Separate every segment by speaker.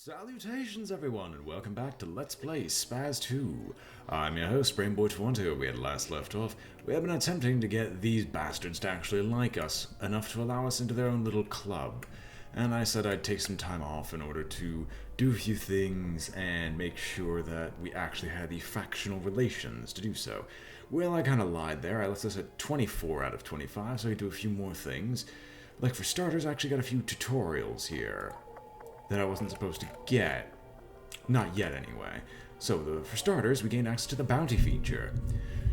Speaker 1: Salutations everyone, and welcome back to Let's Play SPAZ 2. I'm your host, BrainBoy. Where we had last left off, we have been attempting to get these bastards to actually like us, enough to allow us into their own little club. And I said I'd take some time off in order to do a few things and make sure that we actually had the factional relations to do so. Well, I kinda lied there. I left us at 24 out of 25, so I could do a few more things. Like for starters, I actually got a few tutorials here that I wasn't supposed to get. Not yet, anyway. So, for starters, we gained access to the bounty feature.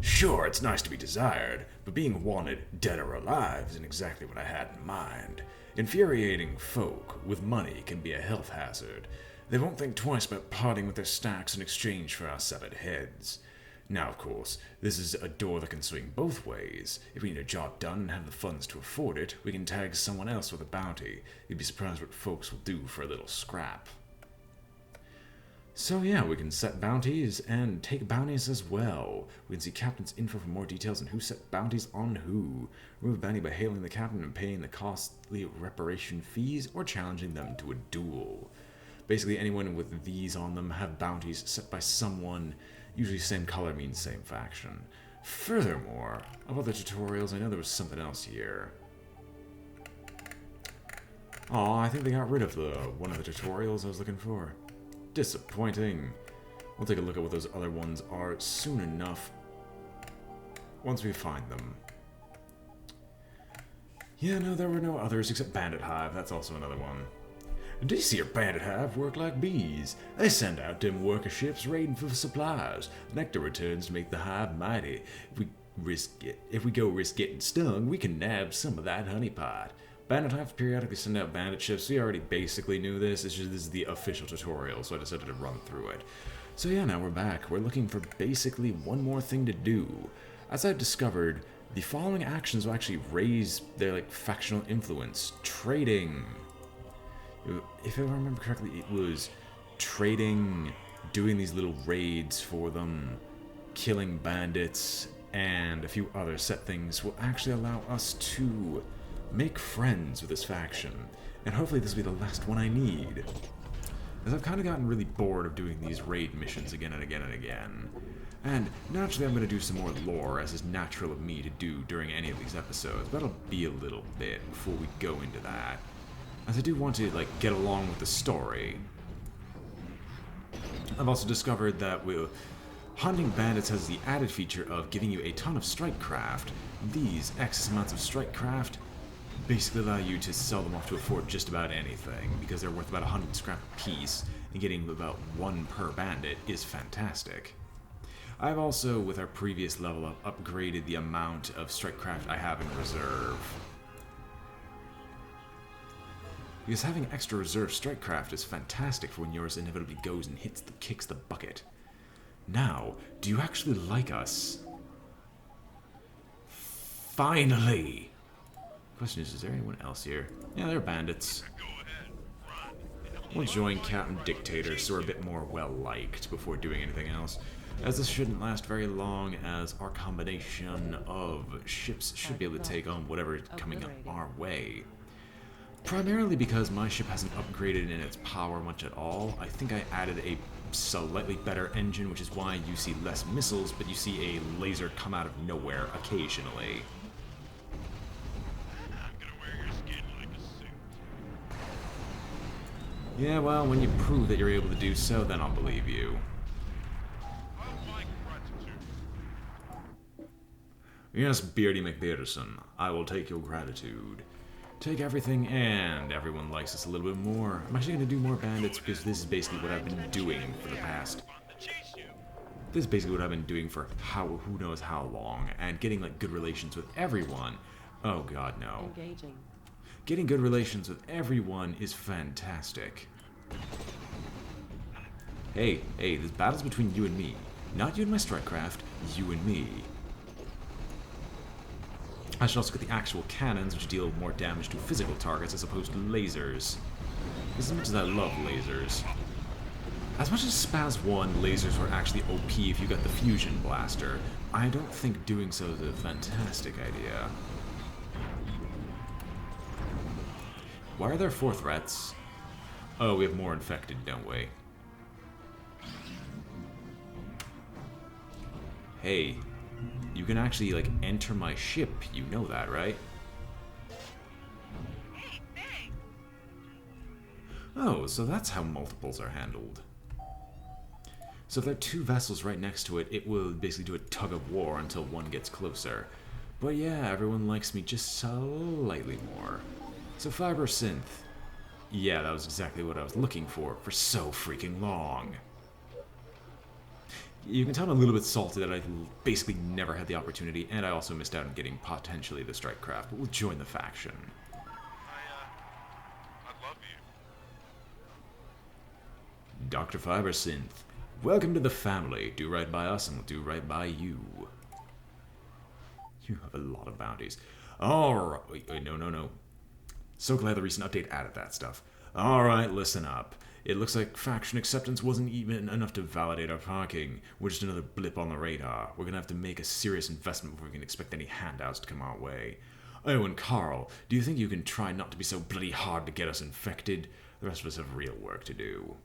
Speaker 1: Sure, it's nice to be desired, but being wanted, dead or alive, isn't exactly what I had in mind. Infuriating folk with money can be a health hazard. They won't think twice about parting with their stacks in exchange for our severed heads. Now, of course, this is a door that can swing both ways. If we need a job done and have the funds to afford it, we can tag someone else with a bounty. You'd be surprised what folks will do for a little scrap. So yeah, we can set bounties and take bounties as well. We can see captain's info for more details on who set bounties on who. Remove a bounty by hailing the captain and paying the costly reparation fees, or challenging them to a duel. Basically, anyone with these on them have bounties set by someone. Usually same color means same faction. Furthermore, of other tutorials, I know there was something else here. Aw, I think they got rid of one of the tutorials I was looking for. Disappointing. We'll take a look at what those other ones are soon enough, once we find them. Yeah, no, there were no others except Bandit Hive. That's also another one. DC or Bandit Hive work like bees. They send out dim worker ships raiding for supplies. Nectar returns to make the hive mighty. If we go risk getting stung, we can nab some of that honeypot. Bandit Hive periodically send out bandit ships. We already basically knew this. It's just this is the official tutorial, so I decided to run through it. So yeah, now we're back. We're looking for basically one more thing to do. As I've discovered, the following actions will actually raise their factional influence. Trading. If I remember correctly, it was trading, doing these little raids for them, killing bandits, and a few other set things will actually allow us to make friends with this faction. And hopefully this will be the last one I need, as I've kind of gotten really bored of doing these raid missions again and again and again. And naturally I'm going to do some more lore, as is natural of me to do during any of these episodes, but it'll be a little bit before we go into that, as I do want to get along with the story. I've also discovered that hunting bandits has the added feature of giving you a ton of strike craft. These excess amounts of strike craft basically allow you to sell them off to afford just about anything, because they're worth about 100 scrap a piece, and getting about 1 per bandit is fantastic. I've also, with our previous level up, upgraded the amount of strike craft I have in reserve, because having extra reserve strike craft is fantastic for when yours inevitably goes and kicks the bucket. Now, do you actually like us? Finally! Question is there anyone else here? Yeah, they're bandits. We'll join Captain Dictator, so we're a bit more well-liked before doing anything else, as this shouldn't last very long, as our combination of ships should be able to take on whatever is coming up our way. Primarily because my ship hasn't upgraded in its power much at all. I think I added a slightly better engine, which is why you see less missiles, but you see a laser come out of nowhere occasionally. Yeah, well, when you prove that you're able to do so, then I'll believe you. Yes, Beardy McBearderson, I will take your gratitude. Take everything, and everyone likes us a little bit more. I'm actually going to do more bandits, because this is basically what I've been doing for the past... This is basically what I've been doing for who knows how long, and getting good relations with everyone. Oh god, no.
Speaker 2: Engaging.
Speaker 1: Getting good relations with everyone is fantastic. Hey, this battle's between you and me. Not you and my strike craft, you and me. I should also get the actual cannons, which deal more damage to physical targets as opposed to lasers. As much as I love lasers. As much as SPAZ 1, lasers were actually OP if you got the fusion blaster, I don't think doing so is a fantastic idea. Why are there 4 threats? Oh, we have more infected, don't we? Hey, you can actually, like, enter my ship. You know that, right? Oh, so that's how multiples are handled. So if there are two vessels right next to it, it will basically do a tug of war until one gets closer. But yeah, everyone likes me just slightly more. So Fibrosynth. Yeah, that was exactly what I was looking for so freaking long. You can tell I'm a little bit salty that I basically never had the opportunity, and I also missed out on getting potentially the strike craft, but we'll join the faction.
Speaker 2: I love you.
Speaker 1: Dr. Fibrosynth, welcome to the family. Do right by us and we'll do right by you. You have a lot of bounties. Alright, wait, no. So glad the recent update added that stuff. Alright, listen up. It looks like faction acceptance wasn't even enough to validate our parking. We're just another blip on the radar. We're gonna have to make a serious investment before we can expect any handouts to come our way. Oh, and Carl, do you think you can try not to be so bloody hard to get us infected? The rest of us have real work to do.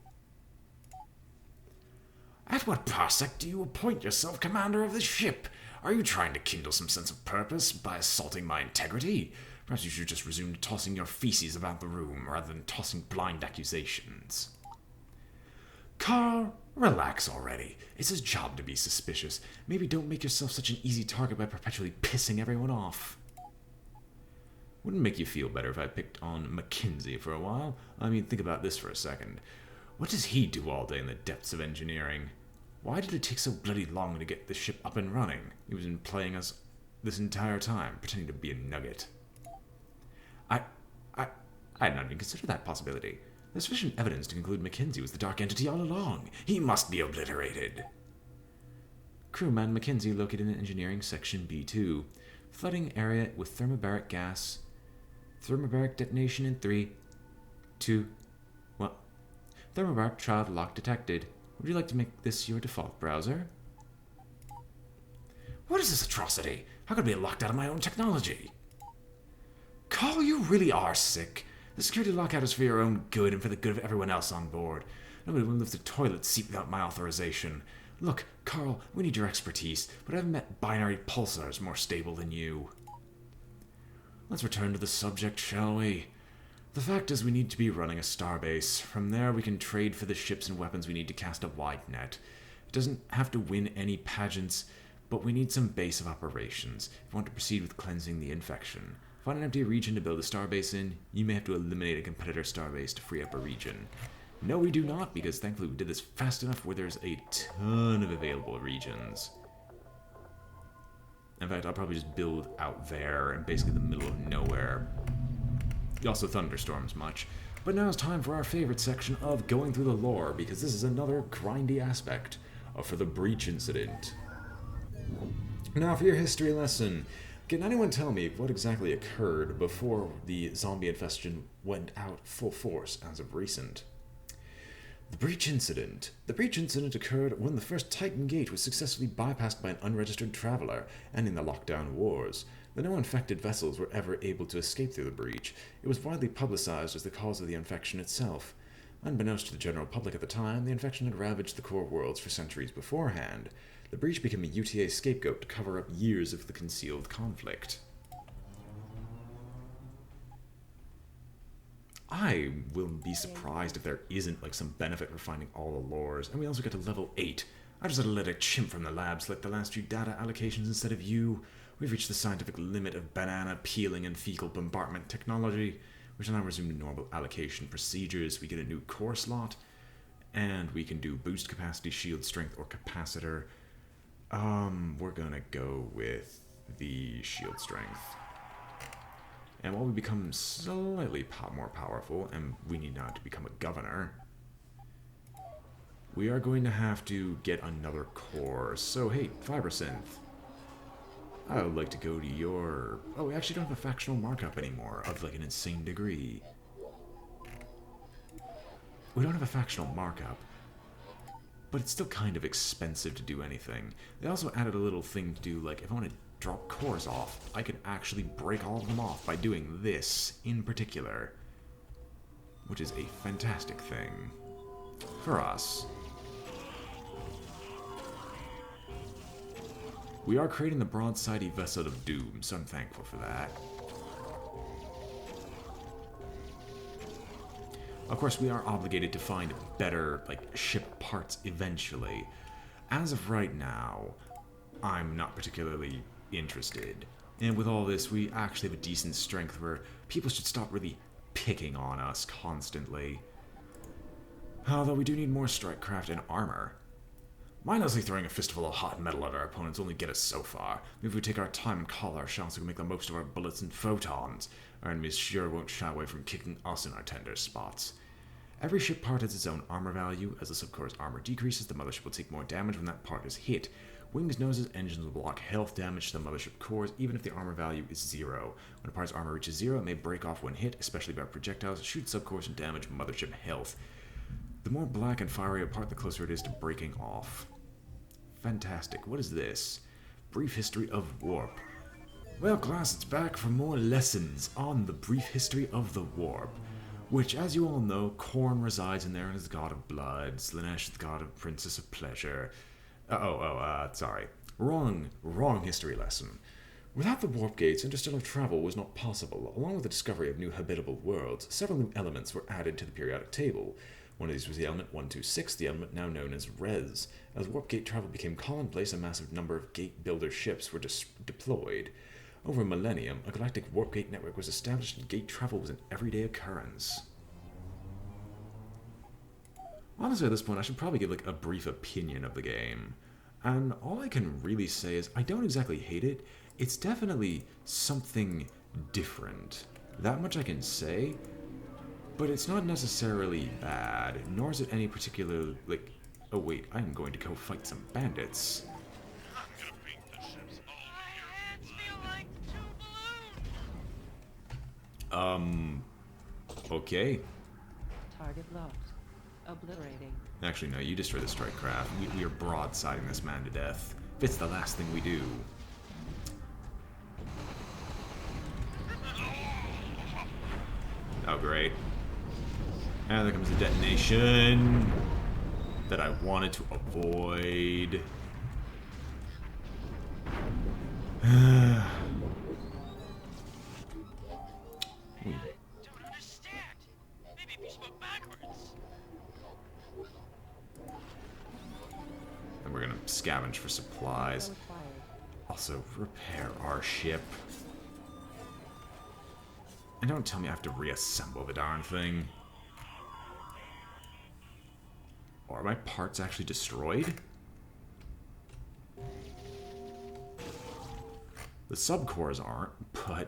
Speaker 1: At what parsec do you appoint yourself commander of the ship? Are you trying to kindle some sense of purpose by assaulting my integrity? Perhaps you should just resume tossing your feces about the room rather than tossing blind accusations. Carl, relax already. It's his job to be suspicious. Maybe don't make yourself such an easy target by perpetually pissing everyone off. Wouldn't make you feel better if I picked on Mackenzie for a while. I mean, think about this for a second. What does he do all day in the depths of engineering? Why did it take so bloody long to get the ship up and running? He was playing us this entire time, pretending to be a nugget. I had not even considered that possibility. There's sufficient evidence to conclude Mackenzie was the dark entity all along. He must be obliterated. Crewman Mackenzie located in engineering section B2. Flooding area with thermobaric gas. Thermobaric detonation in 3, 2, 1. Thermobaric child lock detected. Would you like to make this your default browser? What is this atrocity? How could I be locked out of my own technology? Carl, you really are sick. The security lockout is for your own good and for the good of everyone else on board. Nobody will lift a toilet seat without my authorization. Look, Carl, we need your expertise, but I've met binary pulsars more stable than you. Let's return to the subject, shall we? The fact is we need to be running a starbase. From there we can trade for the ships and weapons we need to cast a wide net. It doesn't have to win any pageants, but we need some base of operations if we want to proceed with cleansing the infection. Find an empty region to build a starbase in. You may have to eliminate a competitor starbase to free up a region. No, we do not, because thankfully we did this fast enough where there's a ton of available regions. In fact, I'll probably just build out there in basically the middle of nowhere. Also thunderstorms much. But now it's time for our favorite section of going through the lore, because this is another grindy aspect for the breach incident. Now for your history lesson. Can anyone tell me what exactly occurred before the zombie infestation went out full force as of recent? The breach incident. The breach incident occurred when the first Titan gate was successfully bypassed by an unregistered traveler, ending the lockdown wars. Though no infected vessels were ever able to escape through the breach, it was widely publicized as the cause of the infection itself. Unbeknownst to the general public at the time, the infection had ravaged the core worlds for centuries beforehand. The breach became a UTA scapegoat to cover up years of the concealed conflict. I will be surprised if there isn't like some benefit for finding all the lores. And we also get to level 8. I just had to let a chimp from the lab select the last few data allocations instead of you. We've reached the scientific limit of banana peeling and fecal bombardment technology. We shall now resume normal allocation procedures. We get a new core slot. And we can do boost capacity, shield strength, or capacitor. We're gonna go with the shield strength. And while we become slightly more powerful, and we need now to become a governor, we are going to have to get another core. So hey, Fibrosynth, I would like to go to your... Oh, we actually don't have a factional markup anymore of like an insane degree. We don't have a factional markup, but it's still kind of expensive to do anything. They also added a little thing to do, like, if I want to drop cores off, I could actually break all of them off by doing this in particular. which is a fantastic thing for us. We are creating the broadsidey vessel of doom, so I'm thankful for that. Of course, we are obligated to find better, like, ship parts eventually. As of right now, I'm not particularly interested. And with all this, we actually have a decent strength where people should stop really picking on us constantly. Although we do need more strikecraft and armor. Mindlessly throwing a fistful of hot metal at our opponents only get us so far. Maybe if we take our time and call our shots, we can make the most of our bullets and photons. Our enemies sure won't shy away from kicking us in our tender spots. Every ship part has its own armor value. As the subcore's armor decreases, the mothership will take more damage when that part is hit. Wings, noses, engines will block health damage to the mothership cores, even if the armor value is 0. When a part's armor reaches 0, it may break off when hit, especially by projectiles, shoot subcores, and damage mothership health. The more black and fiery a part, the closer it is to breaking off. Fantastic. What is this? Brief history of warp. Well, class, it's back for more lessons on the brief history of the warp. Which, as you all know, Korn resides in there and is the god of blood, Slanesh is the god of princess of pleasure. Sorry. Wrong history lesson. Without the warp gates, interstellar travel was not possible. Along with the discovery of new habitable worlds, several new elements were added to the periodic table. One of these was the element 126, the element now known as Res. As warp gate travel became commonplace, a massive number of gate builder ships were deployed. Over a millennium, a galactic warp gate network was established and gate travel was an everyday occurrence. Honestly, at this point, I should probably give like a brief opinion of the game. And all I can really say is I don't exactly hate it. It's definitely something different. That much I can say. But it's not necessarily bad, nor is it any particular, like... Oh wait, I'm going to go fight some bandits. Okay.
Speaker 2: Target locked. Obliterating.
Speaker 1: Actually, no, you destroy the strike craft. We are broadsiding this man to death. If it's the last thing we do. Oh, great. And there comes the detonation that I wanted to avoid.
Speaker 3: Don't understand. Maybe if you spoke backwards.
Speaker 1: And we're gonna scavenge for supplies. Also, repair our ship. And don't tell me I have to reassemble the darn thing. Or are my parts actually destroyed? The subcores aren't, but...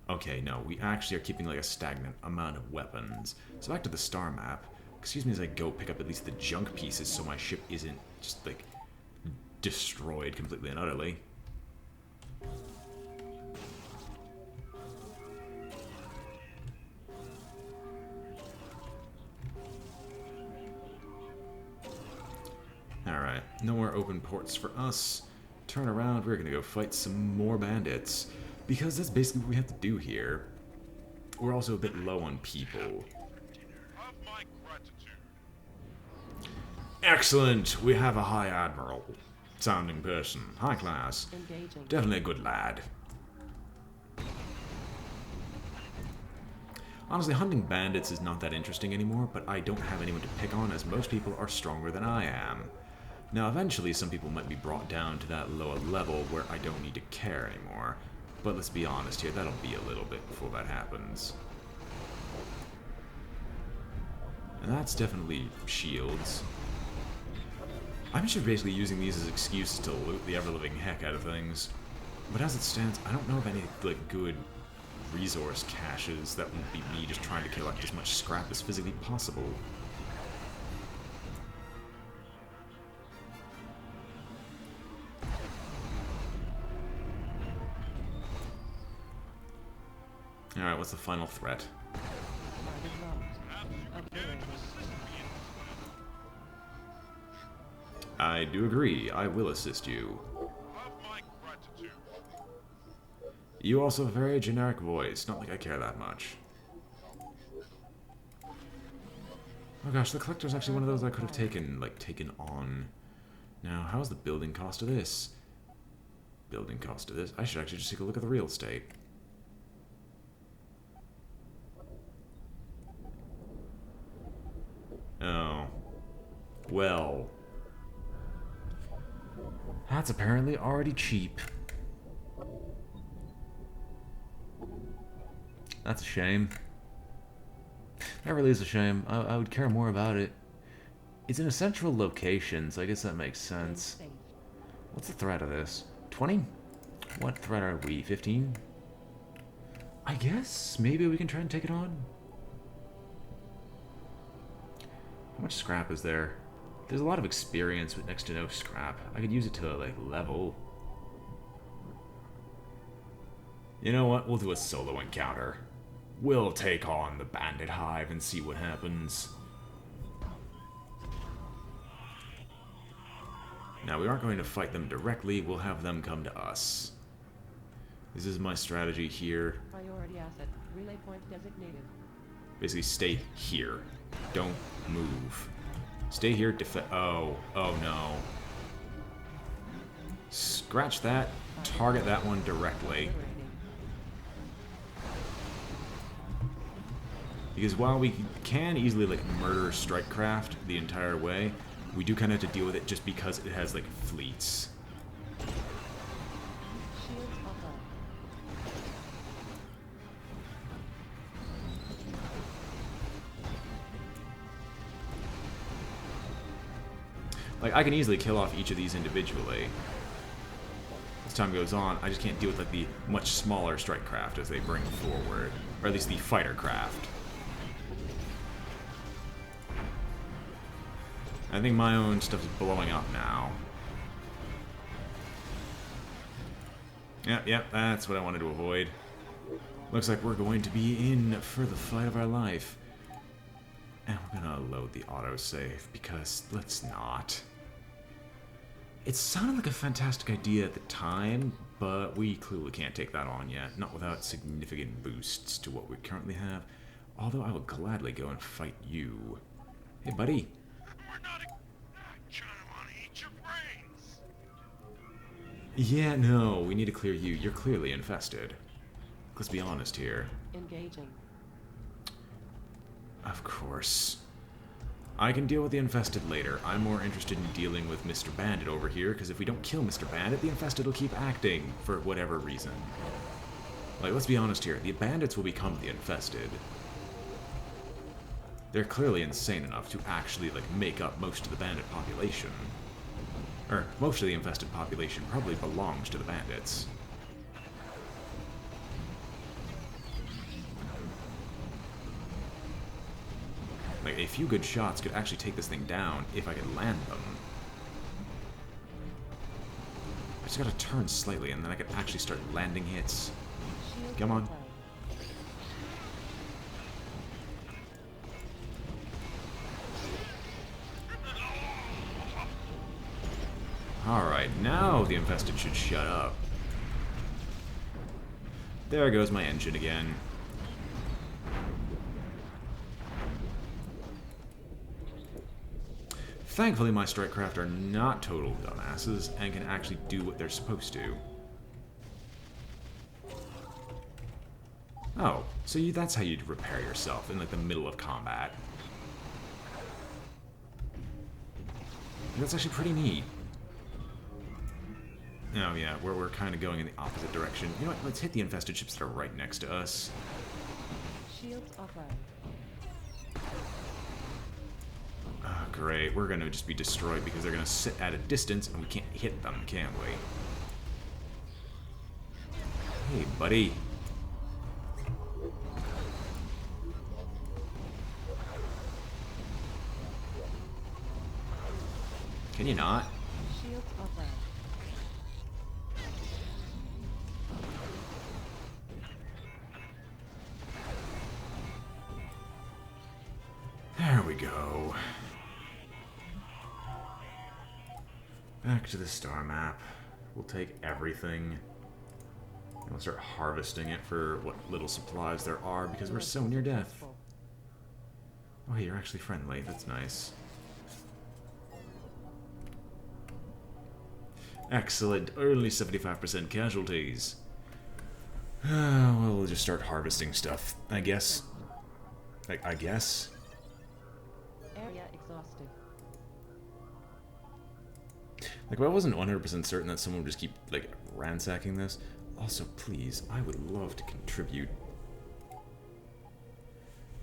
Speaker 1: Okay, no, we actually are keeping like a stagnant amount of weapons. So back to the star map. Excuse me as I go pick up at least the junk pieces so my ship isn't just like destroyed completely and utterly. Alright, no more open ports for us. Turn around, we're gonna go fight some more bandits. Because that's basically what we have to do here. We're also a bit low on people. Excellent! We have a High Admiral sounding person. High class.
Speaker 2: Engaging.
Speaker 1: Definitely a good lad. Honestly, hunting bandits is not that interesting anymore, but I don't have anyone to pick on as most people are stronger than I am. Now, eventually, some people might be brought down to that lower level where I don't need to care anymore. But let's be honest here, that'll be a little bit before that happens. And that's definitely shields. I'm just basically using these as excuses to loot the ever-living heck out of things. But as it stands, I don't know of any like good resource caches that won't be me just trying to collect as much scrap as physically possible. Alright, what's the final threat?
Speaker 2: Target locked. Obliterating.
Speaker 1: I do agree. I will assist you. You also have a very generic voice. Not like I care that much. Oh gosh, the collector's actually one of those I could have taken, like, taken on. Now, how's the building cost of this? Building cost of this? I should actually just take a look at the real estate. Oh. Well. That's apparently already cheap. That's a shame. That really is a shame. I would care more about it. It's in a central location, so I guess that makes sense. What's the threat of this? 20? What threat are we? 15? I guess maybe we can try and take it on. How much scrap is there? There's a lot of experience with next to no scrap. I could use it to, like, level. You know what? We'll do a solo encounter. We'll take on the bandit hive and see what happens. Now, we aren't going to fight them directly. We'll have them come to us. This is my strategy here.
Speaker 2: Priority asset. Relay point designated.
Speaker 1: Basically, stay here. Don't move. Stay here, oh no. Scratch that, target that one directly. Because while we can easily, like, murder Strikecraft the entire way, we do kind of have to deal with it just because it has, like, fleets.
Speaker 2: Shields offline.
Speaker 1: Like, I can easily kill off each of these individually. As time goes on, I just can't deal with, like, the much smaller Strikecraft as they bring forward. Or at least the fighter craft. I think my own stuff is blowing up now. Yep, that's what I wanted to avoid. Looks like we're going to be in for the fight of our life. And we're gonna load the autosave, because let's not. It sounded like a fantastic idea at the time, but we clearly can't take that on yet. Not without significant boosts to what we currently have. Although I would gladly go and fight you. Hey, buddy.
Speaker 3: We're not trying to want to eat your brains.
Speaker 1: Yeah, no, we need to clear you. You're clearly infested. Let's be honest here.
Speaker 2: Engaging.
Speaker 1: Of course. I can deal with the infested later. I'm more interested in dealing with Mr. Bandit over here, because if we don't kill Mr. Bandit, the infested will keep acting for whatever reason. Like, let's be honest here. The bandits will become the infested. They're clearly insane enough to actually, like, make up most of the bandit population. Or, most of the infested population probably belongs to the bandits. Like, a few good shots could actually take this thing down if I could land them. I just gotta turn slightly and then I can actually start landing hits.
Speaker 2: Shields
Speaker 1: Come on.
Speaker 2: offline.
Speaker 1: Alright, now the infested should shut up. There goes my engine again. Thankfully, my Strikecraft are not total dumbasses and can actually do what they're supposed to. Oh, so that's how you'd repair yourself in, like, the middle of combat. That's actually pretty neat. Oh yeah, we're kind of going in the opposite direction. You know what, let's hit the infested ships that are right next to us.
Speaker 2: Shields offline.
Speaker 1: Oh, great, we're gonna just be destroyed because they're gonna sit at a distance and we can't hit them, can we? Hey, buddy. Can you not?
Speaker 2: Shields offline.
Speaker 1: There we go. Back to the star map. We'll take everything. And we'll start harvesting it for what little supplies there are because we're so near death. Oh, hey, you're actually friendly. That's nice. Excellent. Only 75% casualties. Well, we'll just start harvesting stuff, I guess. I guess.
Speaker 2: Area exhausted.
Speaker 1: Like, if I wasn't 100% certain that someone would just keep, like, ransacking this. Also, please, I would love to contribute.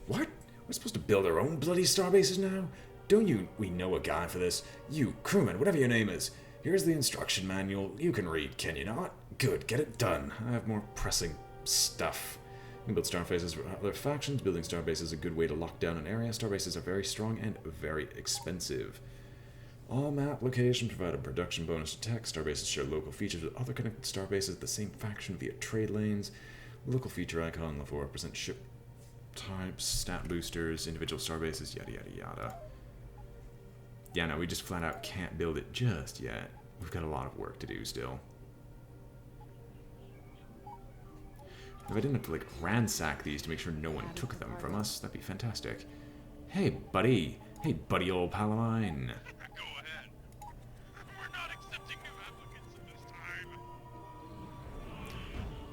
Speaker 1: What? We're supposed to build our own bloody starbases now? Don't you... We know a guy for this. You, crewman, whatever your name is. Here's the instruction manual. You can read, can you not? Good, get it done. I have more pressing stuff. You can build starbases for other factions. Building starbases is a good way to lock down an area. Starbases are very strong and very expensive. All map locations provide a production bonus to tech. Starbases share local features with other connected starbases of the same faction via trade lanes. Local feature icon level represents ship types, stat boosters, individual starbases, yada yada yada. Yeah, no, we just flat out can't build it just yet. We've got a lot of work to do still. If I didn't have to, like, ransack these to make sure no one took them from us, that'd be fantastic. Hey, buddy. Hey, buddy old pal of mine.
Speaker 3: Go ahead. We're not accepting new applicants at this time.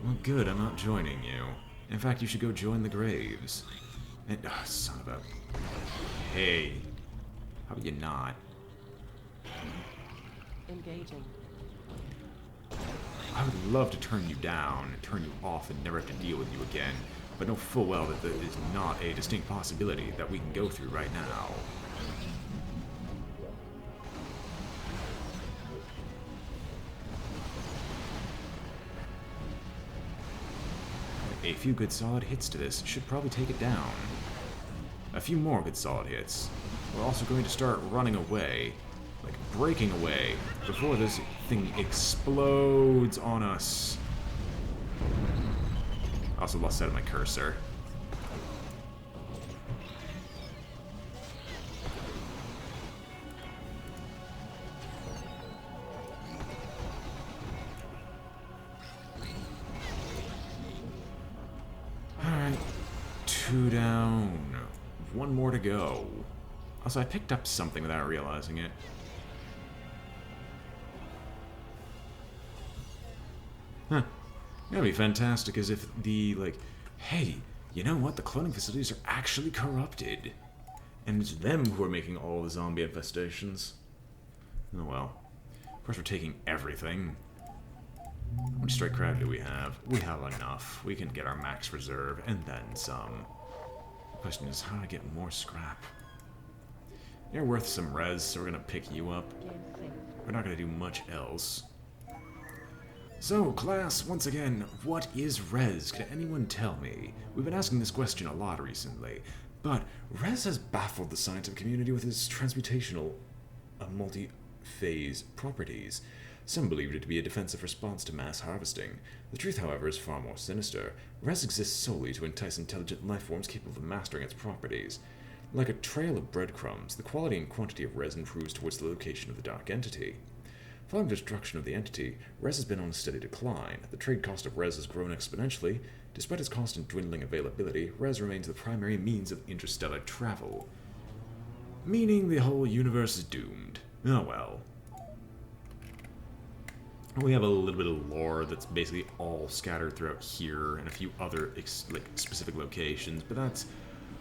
Speaker 1: Well, good, I'm not joining you. In fact, you should go join the graves. And, son of a... Hey. How about you not?
Speaker 2: Engaging.
Speaker 1: I would love to turn you down, turn you off, and never have to deal with you again, but know full well that that is not a distinct possibility that we can go through right now. A few good solid hits to this should probably take it down. A few more good solid hits. We're also going to start running away, like breaking away, before this thing explodes on us. I also lost sight of my cursor. Alright, 2 down. 1 more to go. Also, I picked up something without realizing it. Huh. That'd be fantastic as if the, like, hey, you know what? The cloning facilities are actually corrupted. And it's them who are making all the zombie infestations. Oh well. Of course, we're taking everything. How much strike crab do we have? We have enough. We can get our max reserve and then some. The question is how to get more scrap. You're worth some res, so we're gonna pick you up.
Speaker 2: Game safe.
Speaker 1: We're not gonna do much else. So, class, once again, what is res? Can anyone tell me? We've been asking this question a lot recently, but res has baffled the scientific community with its transmutational, multi-phase properties. Some believed it to be a defensive response to mass harvesting. The truth, however, is far more sinister. Res exists solely to entice intelligent life forms capable of mastering its properties. Like a trail of breadcrumbs, the quality and quantity of res improves towards the location of the dark entity. Following the destruction of the entity, res has been on a steady decline. The trade cost of res has grown exponentially. Despite its constant dwindling availability, res remains the primary means of interstellar travel. Meaning the whole universe is doomed. Oh well. We have a little bit of lore that's basically all scattered throughout here and a few other specific locations, but that's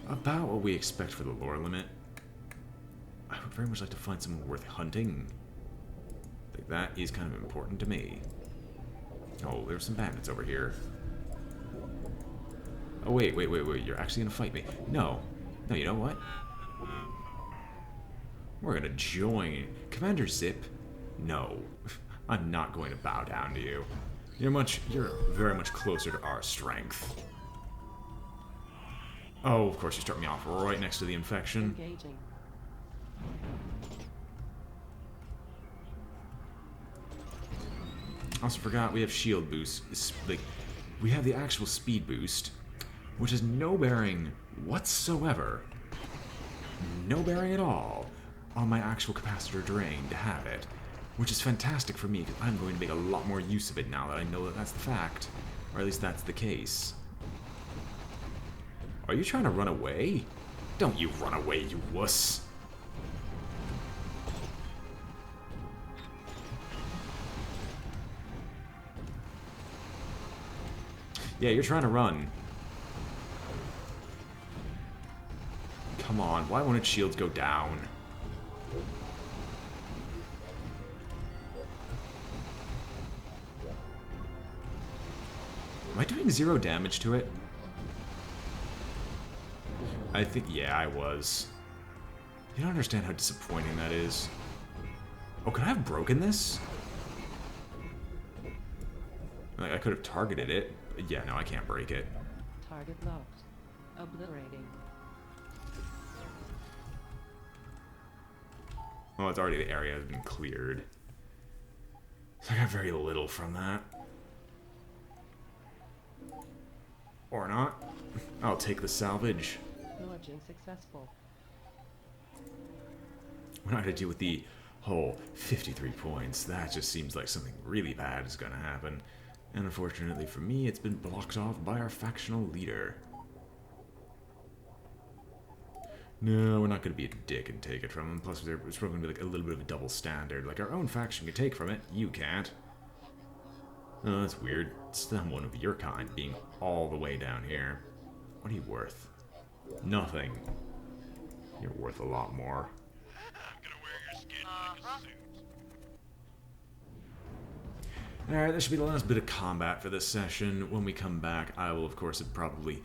Speaker 1: about what we expect for the lore limit. I would very much like to find someone worth hunting. Like, that is kind of important to me. Oh, there's some bandits over here. Oh, wait, you're actually gonna fight me. No, you know what? We're gonna join. Commander Zip? No. I'm not going to bow down to you. You're very much closer to our strength. Oh, of course you start me off right next to the infection.
Speaker 2: Engaging.
Speaker 1: Also forgot we have shield boost. Like, we have the actual speed boost, which has no bearing whatsoever, no bearing at all, on my actual capacitor drain to have it. Which is fantastic for me, because I'm going to make a lot more use of it now that I know that that's the fact. Or at least that's the case. Are you trying to run away? Don't you run away, you wuss. Yeah, you're trying to run. Come on, why won't its shields go down? Am I doing 0 damage to it? I think, yeah, I was. You don't understand how disappointing that is. Oh, could I have broken this? Like, I could have targeted it. But yeah, no, I can't break it.
Speaker 2: Target locked. Obliterating.
Speaker 1: Well, it's already, the area has been cleared. So I got very little from that. Or not. I'll take the salvage.
Speaker 2: Pillaging successful.
Speaker 1: We're not going to deal with the whole 53 points. That just seems like something really bad is going to happen. And unfortunately for me, it's been blocked off by our factional leader. No, we're not going to be a dick and take it from him. Plus, it's probably going to be like a little bit of a double standard. Like, our own faction can take from it, you can't. Oh, that's weird. It's not one of your kind being all the way down here. What are you worth? Nothing. You're worth a lot more.
Speaker 3: I'm gonna wear your skin like a suit.
Speaker 1: Alright, that should be the last bit of combat for this session. When we come back, I will, of course, have probably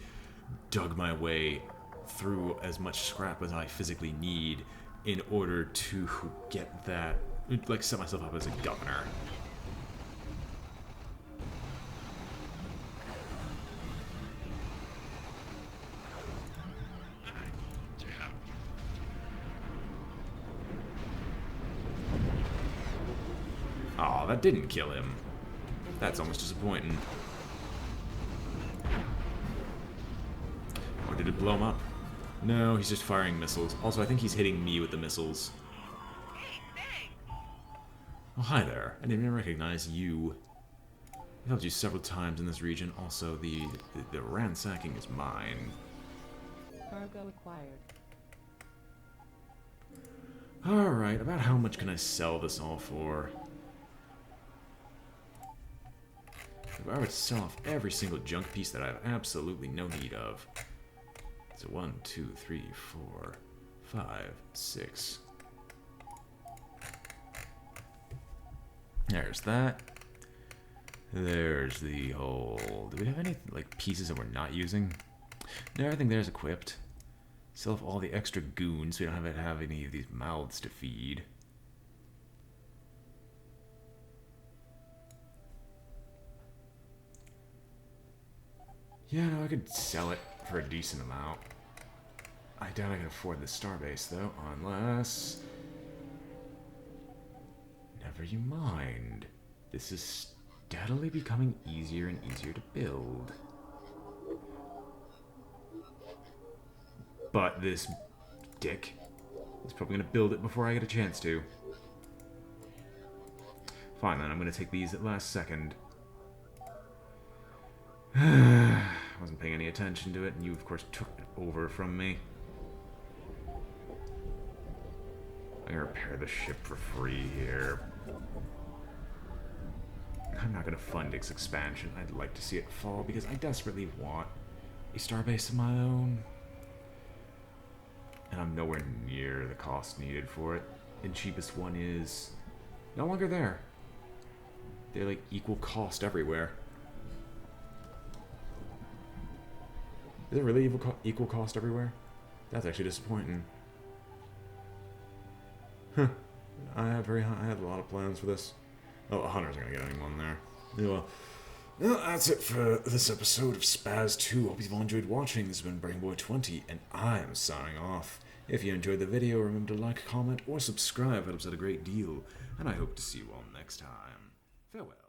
Speaker 1: dug my way through as much scrap as I physically need in order to get that, like, set myself up as a governor. Aw, that didn't kill him. That's almost disappointing. Or did it blow him up? No, he's just firing missiles. Also, I think he's hitting me with the missiles. Oh, hi there. I didn't even recognize you. I've helped you several times in this region. Also, the ransacking is mine.
Speaker 2: Cargo acquired.
Speaker 1: Alright, about how much can I sell this all for? If I were to sell off every single junk piece that I have absolutely no need of. So 1, 2, 3, 4, 5, 6. There's that. There's the whole... Do we have any, like, pieces that we're not using? No, everything there's equipped. Sell off all the extra goons so we don't have any of these mouths to feed. Yeah, no, I could sell it for a decent amount. I doubt I can afford the starbase, though, unless... Never you mind. This is steadily becoming easier and easier to build. But this dick is probably going to build it before I get a chance to. Fine, then. I'm going to take these at last second. I wasn't paying any attention to it, and you, of course, took it over from me. I'm going to repair the ship for free here. I'm not going to fund its expansion. I'd like to see it fall because I desperately want a starbase of my own. And I'm nowhere near the cost needed for it. And cheapest one is no longer there. They're like equal cost everywhere. Is it really equal cost everywhere? That's actually disappointing. Huh. I had a lot of plans for this. Oh, a hunter's gonna get anyone there. Yeah, well, that's it for this episode of SPAZ 2. Hope you've all enjoyed watching. This has been BrainBoy 20, and I am signing off. If you enjoyed the video, remember to like, comment, or subscribe. It helps out a great deal. And I hope to see you all next time. Farewell.